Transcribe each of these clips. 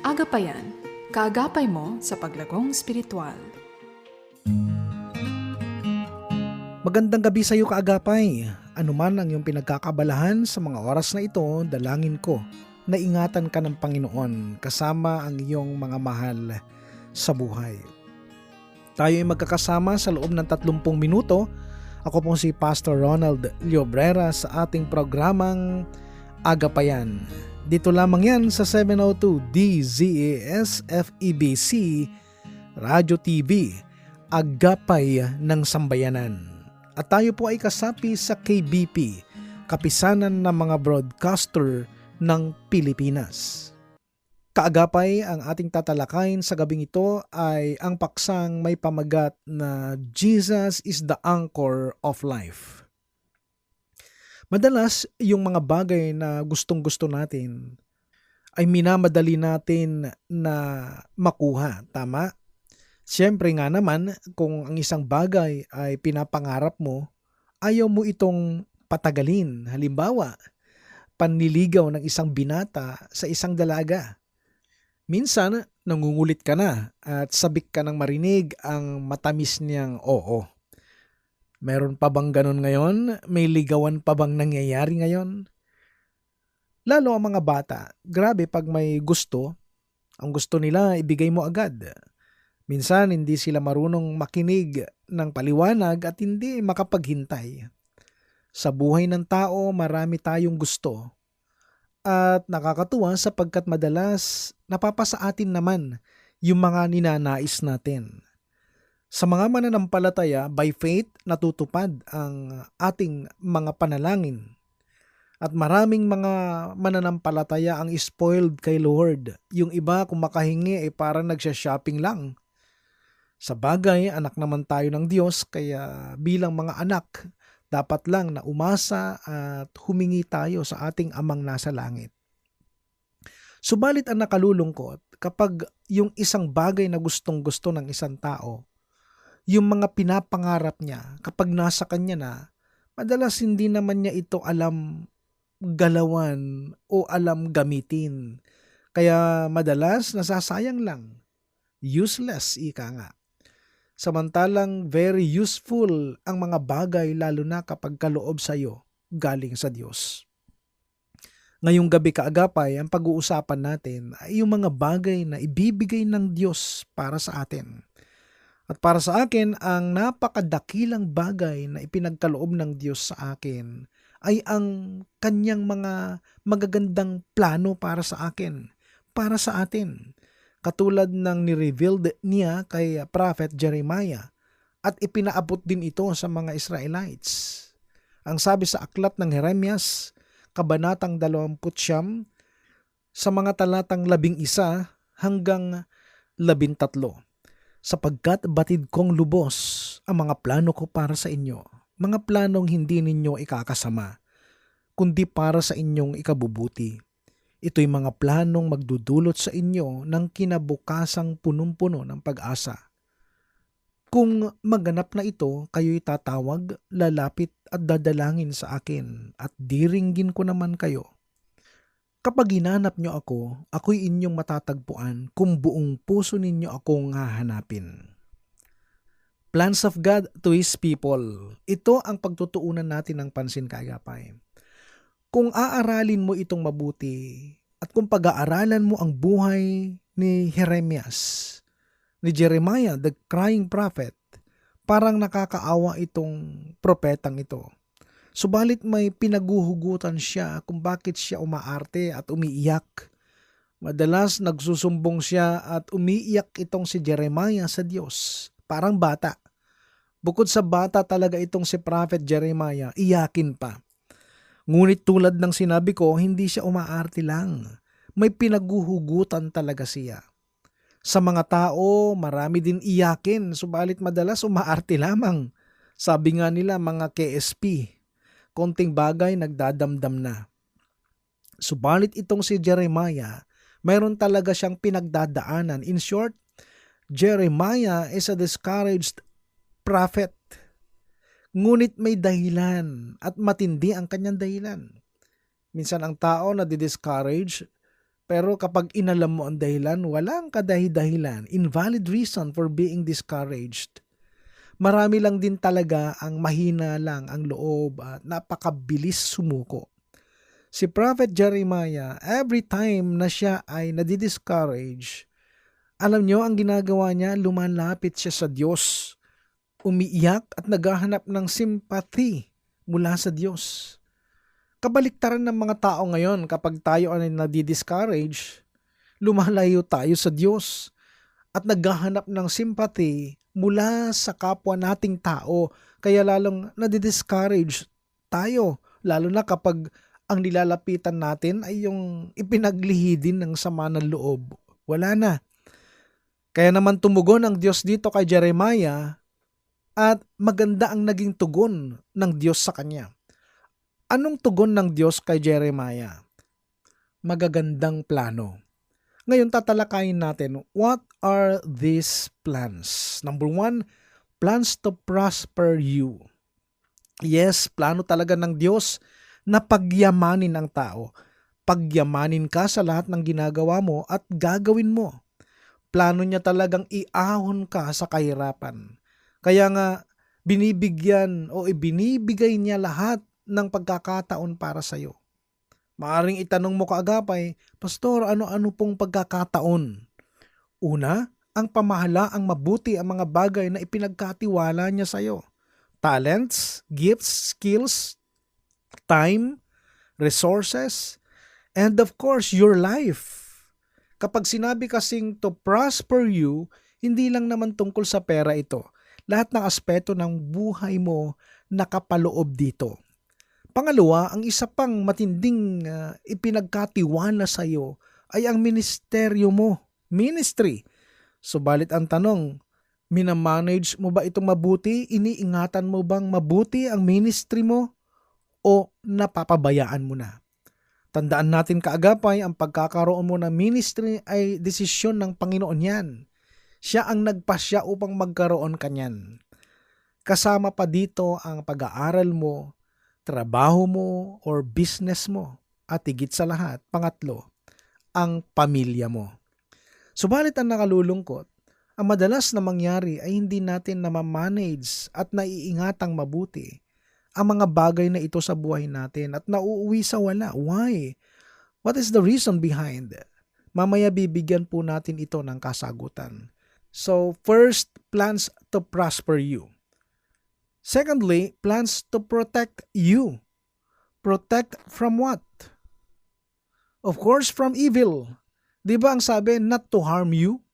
Agapayan, kaagapay mo sa paglagong spiritual. Magandang gabi sa iyo kaagapay. Ano man ang iyong pinagkakabalahan sa mga oras na ito, dalangin ko na ingatan ka ng Panginoon kasama ang iyong mga mahal sa buhay. Tayo ay magkakasama sa loob ng 30 minuto. Ako po si Pastor Ronald Llobrera sa ating programang Agapayan. Dito lamang yan sa 702 DZAS FEBC Radio TV, Agapay ng Sambayanan. At tayo po ay kasapi sa KBP, Kapisanan ng mga Broadcaster ng Pilipinas. Kaagapay, ang ating tatalakayin sa gabing ito ay ang paksang may pamagat na Jesus is the Anchor of Life. Madalas, yung mga bagay na gustong-gusto natin ay minamadali natin na makuha, tama? Siyempre nga naman, kung ang isang bagay ay pinapangarap mo, ayaw mo itong patagalin. Halimbawa, panliligaw ng isang binata sa isang dalaga. Minsan, nangungulit ka na at sabik ka ng marinig ang matamis niyang oo. Meron pa bang ganun ngayon? May ligawan pa bang nangyayari ngayon? Lalo ang mga bata, grabe pag may gusto, ang gusto nila ibigay mo agad. Minsan hindi sila marunong makinig ng paliwanag at hindi makapaghintay. Sa buhay ng tao, marami tayong gusto. At nakakatuwa sapagkat madalas napapasa atin naman yung mga ninanais natin. Sa mga mananampalataya, by faith, natutupad ang ating mga panalangin. At maraming mga mananampalataya ang spoiled kay Lord. Yung iba kung makahingi ay parang nagsha-shopping lang. Sa bagay, anak naman tayo ng Diyos, kaya bilang mga anak, dapat lang na umasa at humingi tayo sa ating amang nasa langit. Subalit ang nakalulungkot, kapag yung isang bagay na gustong-gusto ng isang tao, yung mga pinapangarap niya, kapag nasa kanya na, madalas hindi naman niya ito alam galawan o alam gamitin. Kaya madalas nasasayang lang. Useless, ika nga. Samantalang very useful ang mga bagay lalo na kapag kaloob sa iyo galing sa Diyos. Ngayong gabi kaagapay, ang pag-uusapan natin ay yung mga bagay na ibibigay ng Diyos para sa atin. At para sa akin, ang napakadakilang bagay na ipinagkaloob ng Diyos sa akin ay ang kanyang mga magagandang plano para sa akin, para sa atin. Katulad ng ni-revealed niya kay Prophet Jeremiah at ipinaabot din ito sa mga Israelites. Ang sabi sa aklat ng Jeremias, kabanatang 20, sa mga talatang 11 hanggang 13, sapagkat batid kong lubos ang mga plano ko para sa inyo, mga planong hindi ninyo ikakasama, kundi para sa inyong ikabubuti. Ito'y mga planong magdudulot sa inyo ng kinabukasang punong-puno ng pag-asa. Kung maganap na ito, kayo'y tatawag, lalapit at dadalangin sa akin at diringgin ko naman kayo. Kapag hinanap nyo ako, ako'y inyong matatagpuan kung buong puso ninyo akong hahanapin. Plans of God to His people. Ito ang pagtutuunan natin ng pansin kaagapay. Kung aaralin mo itong mabuti at kung pag-aaralan mo ang buhay ni Jeremiah, the crying prophet, parang nakakaawa itong propetang ito. Subalit may pinaguhugutan siya kung bakit siya umaarte at umiiyak. Madalas nagsusumbong siya at umiiyak itong si Jeremiah sa Diyos, parang bata. Bukod sa bata talaga itong si Prophet Jeremiah, iyakin pa. Ngunit tulad ng sinabi ko, hindi siya umaarte lang. May pinaguhugutan talaga siya. Sa mga tao, marami din iyakin, subalit madalas umaarte lamang. Sabi nga nila mga KSP, konting bagay nagdadamdam na. Subalit itong si Jeremiah, mayroon talaga siyang pinagdadaanan. In short, Jeremiah is a discouraged prophet. Ngunit may dahilan at matindi ang kanyang dahilan. Minsan ang tao na di-discourage Pero kapag inalam mo ang dahilan, walang kadahi-dahilan, invalid reason for being discouraged. Marami lang din talaga ang mahina lang ang loob at napakabilis sumuko. Si Prophet Jeremiah, every time na siya ay nadidiscourage, alam nyo ang ginagawa niya, lumalapit siya sa Diyos, umiiyak at naghahanap ng sympathy mula sa Diyos. Kabaliktaran ng mga tao ngayon kapag tayo ay nadidiscourage, lumalayo tayo sa Diyos at naghahanap ng sympathy mula sa kapwa nating tao. Kaya lalong nadidiscourage tayo, lalo na kapag ang nilalapitan natin ay yung ipinaglihidin ng sama ng loob. Wala na. Kaya naman tumugon ang Diyos dito kay Jeremiah at maganda ang naging tugon ng Diyos sa kanya. Anong tugon ng Diyos kay Jeremiah? Magagandang plano. Ngayon tatalakayin natin, what are these plans? Number 1, plans to prosper you. Yes, plano talaga ng Diyos na pagyamanin ang tao. Pagyamanin ka sa lahat ng ginagawa mo at gagawin mo. Plano niya talagang iahon ka sa kahirapan. Kaya nga, binibigay niya lahat ng pagkakataon para sa iyo. Maaring itanong mo kaagapay, Pastor, ano-ano pong pagkakataon? Una, ang pamahalaang mabuti ang mga bagay na ipinagkatiwala niya sa iyo. Talents, gifts, skills, time, resources, and of course, your life. Kapag sinabi kasing to prosper you, hindi lang naman tungkol sa pera ito. Lahat ng aspeto ng buhay mo nakapaloob dito. Pangalawa, ang isa pang matinding ipinagkatiwala sa iyo ay ang ministeryo mo, ministry. Subalit ang tanong, minamanage mo ba itong mabuti? Iniingatan mo bang mabuti ang ministry mo? O napapabayaan mo na? Tandaan natin kaagapay, ang pagkakaroon mo ng ministry ay desisyon ng Panginoon yan. Siya ang nagpasya upang magkaroon kanyan. Kasama pa dito ang pag-aaral mo, trabaho mo or business mo, at higit sa lahat, pangatlo, ang pamilya mo. Subalit ang nakalulungkot, ang madalas na mangyari ay hindi natin namamanage at naiingatang mabuti ang mga bagay na ito sa buhay natin at nauuwi sa wala. Why? What is the reason behind? Mamaya bibigyan po natin ito ng kasagutan. So, first, plans to prosper you. Secondly, plans to protect you. Protect from what? Of course, from evil. Di ba ang sabi, not to harm you?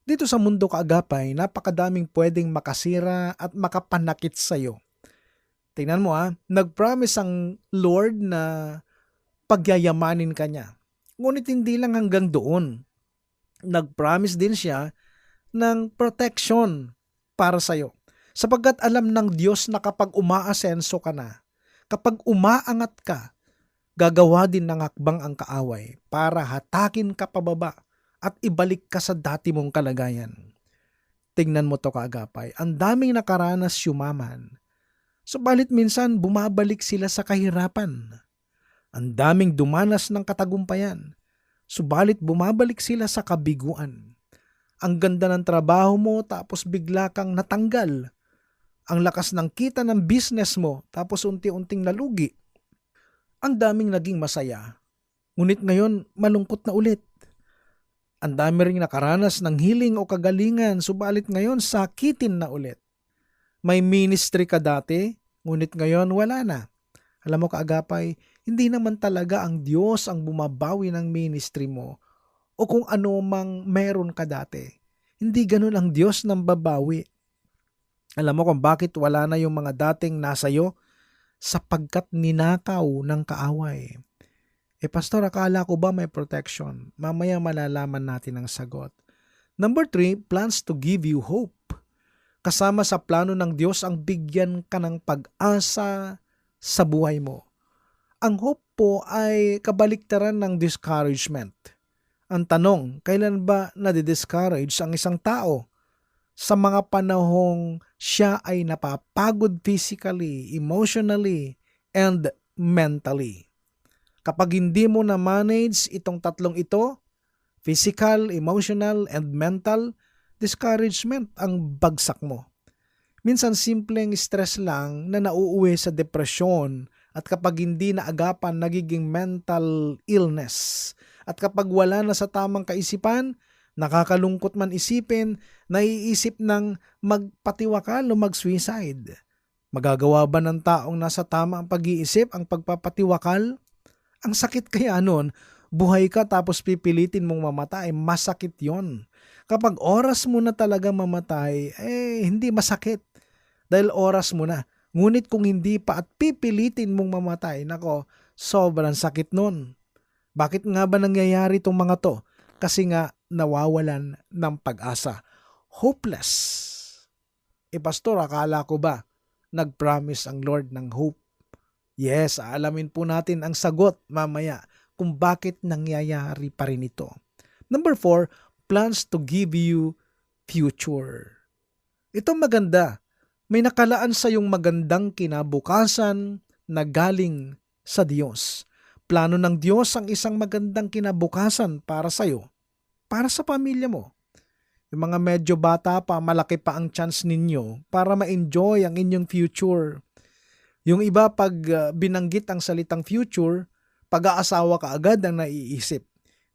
Dito sa mundo kaagapay, napakadaming pwedeng makasira at makapanakit sa'yo. Tingnan mo nag-promise ang Lord na pagyayamanin ka niya. Ngunit hindi lang hanggang doon. Nag-promise din siya ng protection para sa'yo. Sapagkat alam ng Diyos na kapag umaasenso ka na, kapag umaangat ka, gagawa din ng hakbang ang kaaway para hatakin ka pababa at ibalik ka sa dati mong kalagayan. Tingnan mo to kaagapay, ang daming nakaranas yumaman, subalit minsan bumabalik sila sa kahirapan. Ang daming dumanas ng katagumpayan, subalit bumabalik sila sa kabiguan. Ang ganda ng trabaho mo tapos bigla kang natanggal. Ang lakas ng kita ng business mo tapos unti-unting nalugi. Ang daming naging masaya, ngunit ngayon malungkot na ulit. Ang dami ring nakaranas ng healing o kagalingan, subalit ngayon sakitin na ulit. May ministry ka dati, ngunit ngayon wala na. Alam mo kaagapay, hindi naman talaga ang Diyos ang bumabawi ng ministry mo o kung ano mang meron ka dati. Hindi ganun ang Diyos nang babawi. Alam mo kung bakit wala na yung mga dating nasayo? Sapagkat ninakaw ng kaaway. Pastor, akala ko ba may protection? Mamaya malalaman natin ang sagot. Number 3, plans to give you hope. Kasama sa plano ng Diyos ang bigyan ka ng pag-asa sa buhay mo. Ang hope po ay kabaliktaran ng discouragement. Ang tanong, kailan ba nadi-discourage ang isang tao? Sa mga panahong siya ay napapagod physically, emotionally, and mentally. Kapag hindi mo na-manage itong tatlong ito, physical, emotional, and mental, discouragement ang bagsak mo. Minsan simpleng stress lang na nauuwi sa depresyon at kapag hindi naagapan nagiging mental illness. At kapag wala na sa tamang kaisipan, nakakalungkot man isipin, naiisip ng magpatiwakal o mag-suicide. Magagawa ba ng taong nasa tama ang pag-iisip ang pagpapatiwakal? Ang sakit kaya nun, buhay ka tapos pipilitin mong mamatay, masakit yon. Kapag oras mo na talaga mamatay, hindi masakit. Dahil oras mo na. Ngunit kung hindi pa at pipilitin mong mamatay, nako, sobrang sakit nun. Bakit nga ba nangyayari itong mga to? Kasi nga nawawalan ng pag-asa. Hopeless. Pastor, akala ko ba nag-promise ang Lord ng hope? Yes, aalamin po natin ang sagot mamaya kung bakit nangyayari pa rin ito. Number 4, plans to give you future. Ito maganda. May nakalaan sa iyong magandang kinabukasan na galing sa Diyos. Plano ng Diyos ang isang magandang kinabukasan para sa iyo, para sa pamilya mo. Yung mga medyo bata pa, malaki pa ang chance ninyo para ma-enjoy ang inyong future. Yung iba pag binanggit ang salitang future, pag-aasawa ka agad ang naiisip.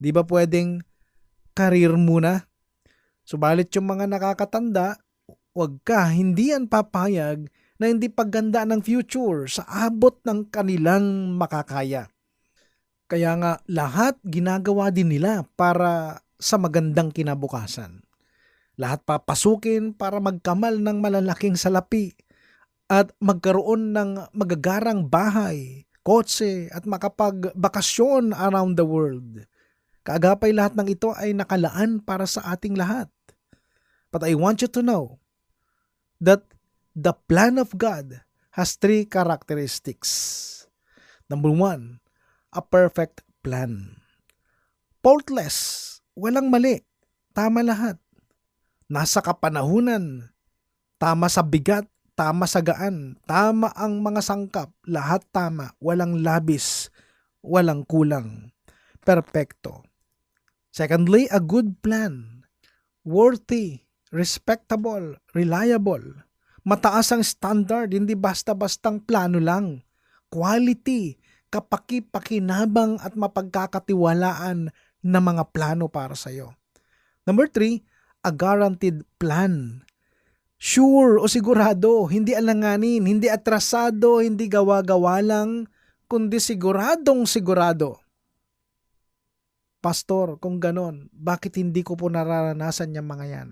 Di ba pwedeng career muna? Subalit yung mga nakakatanda, hindi yan papayag na hindi pagganda ng future sa abot ng kanilang makakaya. Kaya nga lahat ginagawa din nila para sa magandang kinabukasan. Lahat papasukin para magkamal ng malalaking salapi at magkaroon ng magagarang bahay, kotse at makapagbakasyon around the world. Kaagapay lahat ng ito ay nakalaan para sa ating lahat. But I want you to know that the plan of God has 3 characteristics. Number 1, a perfect plan. Faultless, walang mali, tama lahat. Nasa kapanahunan, tama sa bigat, tama sa gaan, tama ang mga sangkap, lahat tama, walang labis, walang kulang. Perpekto. Secondly, a good plan. Worthy, respectable, reliable. Mataas ang standard, hindi basta-bastang plano lang. Quality, kapaki-pakinabang at mapagkakatiwalaan na mga plano para sa iyo. Number 3, a guaranteed plan. Sure o sigurado, hindi alanganin, hindi atrasado, hindi gawa-gawa lang, kundi siguradong sigurado. Pastor, kung ganon, bakit hindi ko po nararanasan yung mga yan?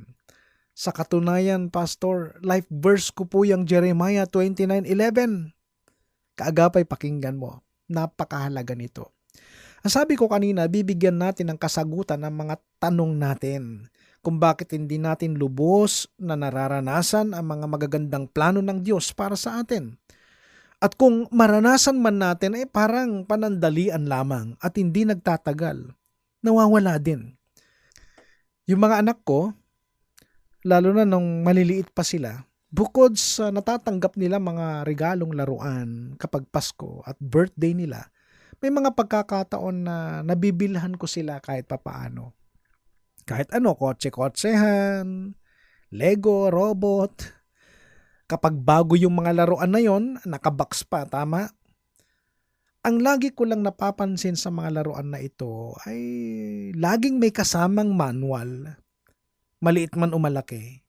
Sa katunayan, Pastor, life verse ko po yung Jeremiah 29:11. Kaagapay pakinggan mo. Napakahalaga nito. Ang sabi ko kanina, bibigyan natin ng kasagutan ng mga tanong natin kung bakit hindi natin lubos na nararanasan ang mga magagandang plano ng Diyos para sa atin. At kung maranasan man natin, parang panandalian lamang at hindi nagtatagal. Nawawala din. Yung mga anak ko, lalo na nung maliliit pa sila, bukod sa natatanggap nila mga regalong laruan kapag Pasko at birthday nila, may mga pagkakataon na nabibilhan ko sila kahit papaano. Kahit ano, kotse-kotsehan, Lego, robot. Kapag bago yung mga laruan na yon, nakabox pa, tama? Ang lagi ko lang napapansin sa mga laruan na ito ay laging may kasamang manual. Maliit man o malaki.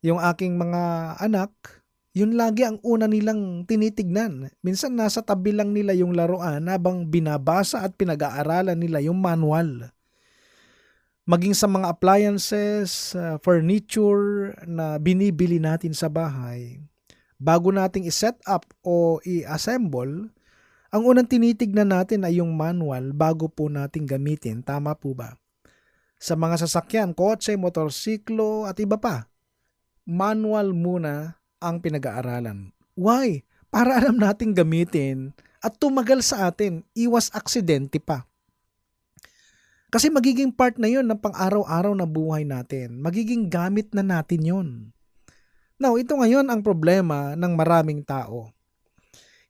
Yung aking mga anak, yun lagi ang una nilang tinitignan. Minsan nasa tabi lang nila yung laruan habang binabasa at pinag-aaralan nila yung manual. Maging sa mga appliances, furniture na binibili natin sa bahay, bago nating i-set up o i-assemble, ang unang tinitignan natin ay yung manual bago po nating gamitin. Tama po ba? Sa mga sasakyan, kotse, motorsiklo at iba pa, manual muna ang pinag-aaralan. Why? Para alam nating gamitin at tumagal sa atin, iwas aksidente pa. Kasi magiging part na yon ng pang-araw-araw na buhay natin. Magiging gamit na natin yon. Now, ito ngayon ang problema ng maraming tao.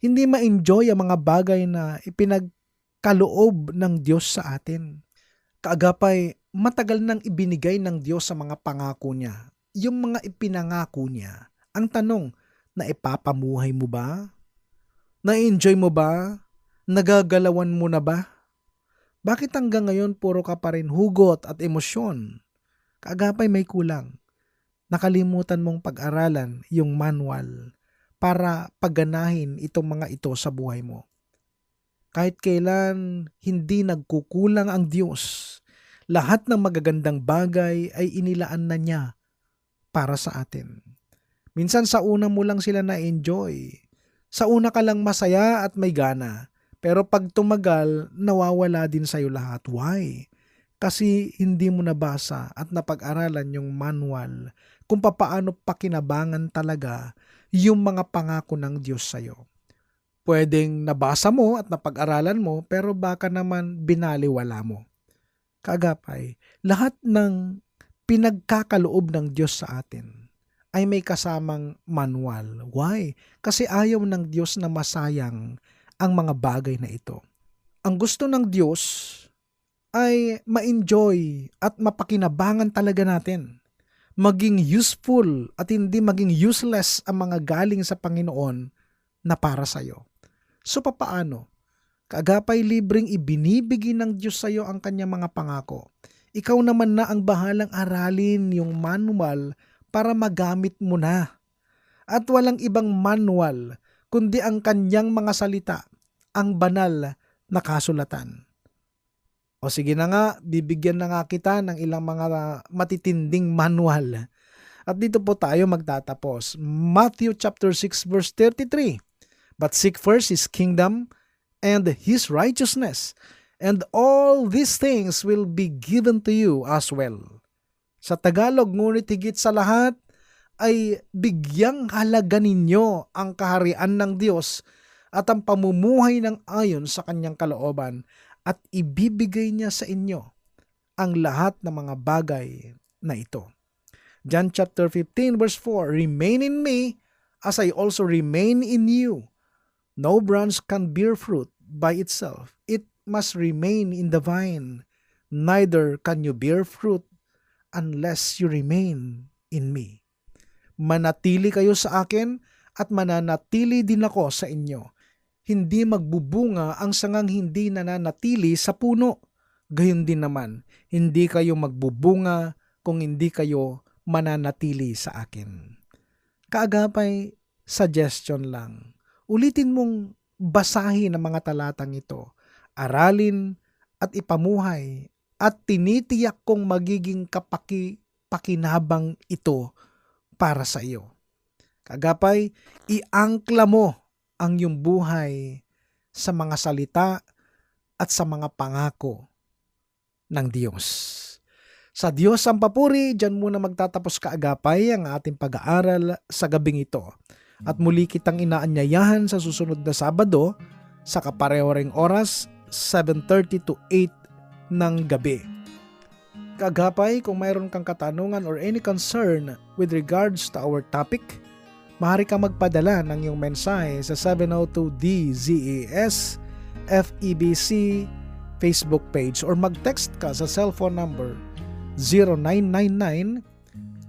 Hindi ma-enjoy ang mga bagay na ipinagkaloob ng Diyos sa atin. Kaagapay, matagal nang ibinigay ng Diyos sa mga pangako niya. Yung mga ipinangako niya. Ang tanong, naipapamuhay mo ba? Na-enjoy mo ba? Nagagalawan mo na ba? Bakit hanggang ngayon puro ka pa rin hugot at emosyon? Kaagapay may kulang. Nakalimutan mong pag-aralan yung manual para pagganahin itong mga ito sa buhay mo. Kahit kailan hindi nagkukulang ang Diyos. Lahat ng magagandang bagay ay inilaan na niya para sa atin. Minsan sa una mo lang sila na-enjoy. Sa una ka lang masaya at may gana. Pero pag tumagal, nawawala din sa'yo lahat. Why? Kasi hindi mo nabasa at napag-aralan yung manual kung papaano pakinabangan talaga yung mga pangako ng Diyos sa'yo. Pwedeng nabasa mo at napag-aralan mo pero baka naman binaliwala mo. Kaagapay, lahat ng pinagkakaloob ng Diyos sa atin ay may kasamang manual. Why? Kasi ayaw ng Diyos na masayang ang mga bagay na ito. Ang gusto ng Diyos ay ma-enjoy at mapakinabangan talaga natin. Maging useful at hindi maging useless ang mga galing sa Panginoon na para sa iyo. So papaano? Kaagapay libreng ibinibigay ng Diyos sa iyo ang kanyang mga pangako. Ikaw naman na ang bahalang aralin yung manual para magamit mo na. At walang ibang manual kundi ang kanyang mga salita, ang banal na kasulatan. O sige na nga, bibigyan na nga kita ng ilang mga matitinding manual. At dito po tayo magtatapos. Matthew chapter 6 verse 33. But seek first His kingdom and His righteousness, and all these things will be given to you as well. Sa Tagalog, ngunit higit sa lahat, ay bigyang halaga ninyo ang kaharian ng Diyos at ang pamumuhay ng ayon sa kanyang kalooban at ibibigay niya sa inyo ang lahat ng mga bagay na ito. John chapter 15 verse 4, Remain in me as I also remain in you. No branch can bear fruit by itself. It must remain in the vine. Neither can you bear fruit unless you remain in me. Manatili kayo sa akin at mananatili din ako sa inyo. Hindi magbubunga ang sangang hindi nananatili sa puno. Gayon din naman, hindi kayo magbubunga kung hindi kayo mananatili sa akin. Kaagapay, suggestion lang. Ulitin mong basahin ang mga talatang ito. Aralin at ipamuhay at tinitiyak kong magiging pakinabang ito para sa iyo. Kaagapay, iangkla mo ang iyong buhay sa mga salita at sa mga pangako ng Diyos. Sa Diyos ang papuri, dyan muna magtatapos kaagapay ang ating pag-aaral sa gabing ito. At muli kitang inaanyayahan sa susunod na Sabado sa kapareho ring oras, 7:30 to 8 ng gabi. Kaagapay, kung mayroon kang katanungan or any concern with regards to our topic, maaari kang magpadala ng iyong mensahe sa 702-DZAS FEBC Facebook page or mag-text ka sa cellphone number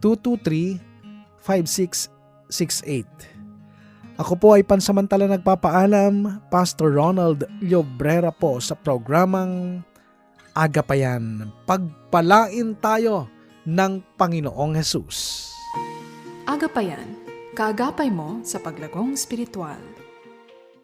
0999-223-5668. Ako po ay pansamantala nagpapaalam, Pastor Ronald Llobrera po sa programang Agapayan. Pagpalain tayo ng Panginoong Hesus. Agapayan, kaagapay mo sa paglagong spiritual.